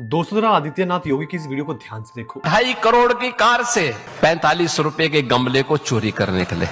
दोस्तों आदित्यनाथ योगी की इस वीडियो को ध्यान से देखो। 2.5 करोड़ की कार से 45 रुपए के गमले को चोरी कर निकले।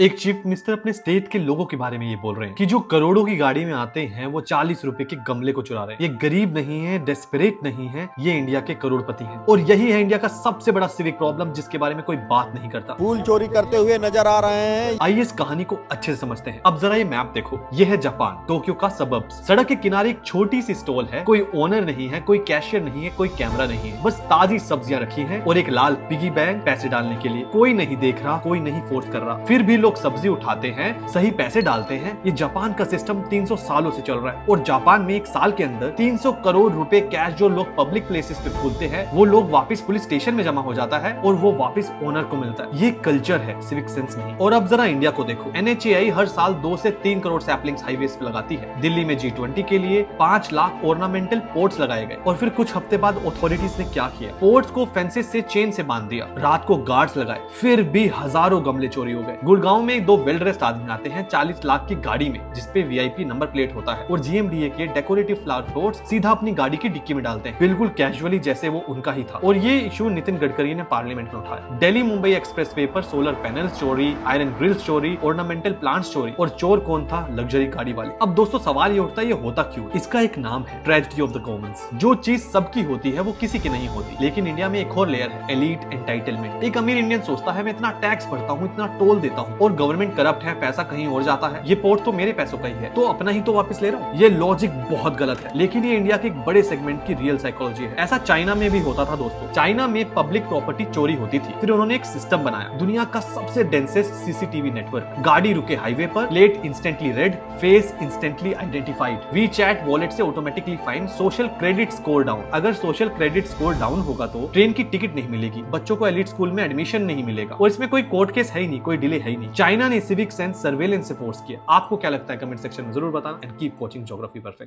एक चीफ मिनिस्टर अपने स्टेट के लोगों के बारे में ये बोल रहे हैं कि जो करोड़ों की गाड़ी में आते हैं वो 40 रुपए के गमले को चुरा रहे हैं। ये गरीब नहीं है, डेस्परेट नहीं है, ये इंडिया के करोड़पति हैं। और यही है इंडिया का सबसे बड़ा सिविक प्रॉब्लम जिसके बारे में कोई बात नहीं करता। फूल चोरी करते हुए नजर आ रहे हैं। आइए इस कहानी को अच्छे से समझते हैं। अब जरा ये मैप देखो, ये है जापान, टोक्यो का सबर्ब्स। सड़क के किनारे एक छोटी सी स्टॉल है, कोई ओनर नहीं है, कोई कैशियर नहीं है, कोई कैमरा नहीं है, बस ताजी सब्जियां रखी है और एक लाल पिगी बैंक पैसे डालने के लिए। कोई नहीं देख रहा, कोई नहीं फोर्स कर रहा, फिर भी लोग सब्जी उठाते हैं, सही पैसे डालते हैं। ये जापान का सिस्टम 300 सालों से चल रहा है और जापान में एक साल के अंदर 300 करोड़ रुपए कैश जो लोग पब्लिक प्लेसेस पे भूलते हैं वो लोग वापस पुलिस स्टेशन में जमा हो जाता है और वो वापस ओनर को मिलता है। ये कल्चर है, सिविक सेंस नहीं। और अब जरा इंडिया को देखो, NHAI हर साल 2 से 3 करोड़ सैपलिंग्स हाईवेज पे लगाती है। दिल्ली में G20 के लिए 5 लाख ऑर्नामेंटल पोर्ट्स लगाए गए और फिर कुछ हफ्ते बाद अथॉरिटीज ने क्या किया, पोर्ट्स को फेंसेस से चेन से बांध दिया, रात को गार्ड्स लगाए, फिर भी हजारों गमले चोरी हो गए। गुड़गांव में 2 वेल ड्रेस्ड आदमी आते हैं 40 लाख की गाड़ी में जिसपे VIP नंबर प्लेट होता है और GMDA के डेकोरेटिव फ्लावर पोट्स सीधा अपनी गाड़ी की डिक्की में डालते हैं, बिल्कुल कैजुअली जैसे वो उनका ही था। और ये इशू नितिन गडकरी ने पार्लियामेंट में उठाया। दिल्ली मुंबई एक्सप्रेसवे पर सोलर पैनल्स चोरी, आयरन ग्रिल्स चोरी, ऑर्नामेंटल प्लांट्स चोरी, और चोर कौन था? लग्जरी गाड़ी वाले। अब दोस्तों सवाल ये उठता है ये होता क्यों? इसका एक नाम है ट्रेजेडी ऑफ द कॉमन्स। जो चीज सबकी होती है वो किसी की नहीं होती। लेकिन इंडिया में एक और लेयर है, एलीट एंटाइटलमेंट। एक अमीर इंडियन सोचता है मैं इतना टैक्स भरता हूँ, इतना टोल देता हूँ और गवर्नमेंट करप्ट है, पैसा कहीं और जाता है, ये पोर्ट तो मेरे पैसों का ही है तो अपना ही तो वापस ले रहा हूँ। ये लॉजिक बहुत गलत है, लेकिन ये इंडिया के एक बड़े सेगमेंट की रियल साइकोलॉजी है। ऐसा चाइना में भी होता था दोस्तों। चाइना में पब्लिक प्रॉपर्टी चोरी होती थी, फिर उन्होंने एक सिस्टम बनाया, दुनिया का सबसे डेंसेस्ट CCTV नेटवर्क। गाड़ी रुके हाईवे पर, plate instantly red, face instantly identified, WeChat wallet से automatically fine, social credit score down. अगर सोशल क्रेडिट स्कोर डाउन होगा तो ट्रेन की टिकट नहीं मिलेगी, बच्चों को एलिट स्कूल में एडमिशन नहीं मिलेगा और इसमें कोई कोर्ट केस है ही नहीं, कोई डिले है ही नहीं। चाइना ने सिविक सेंस सर्वेलेंस से फोर्स किया। आपको क्या लगता है कमेंट सेक्शन में जरूर बताना। And keep watching geography perfect.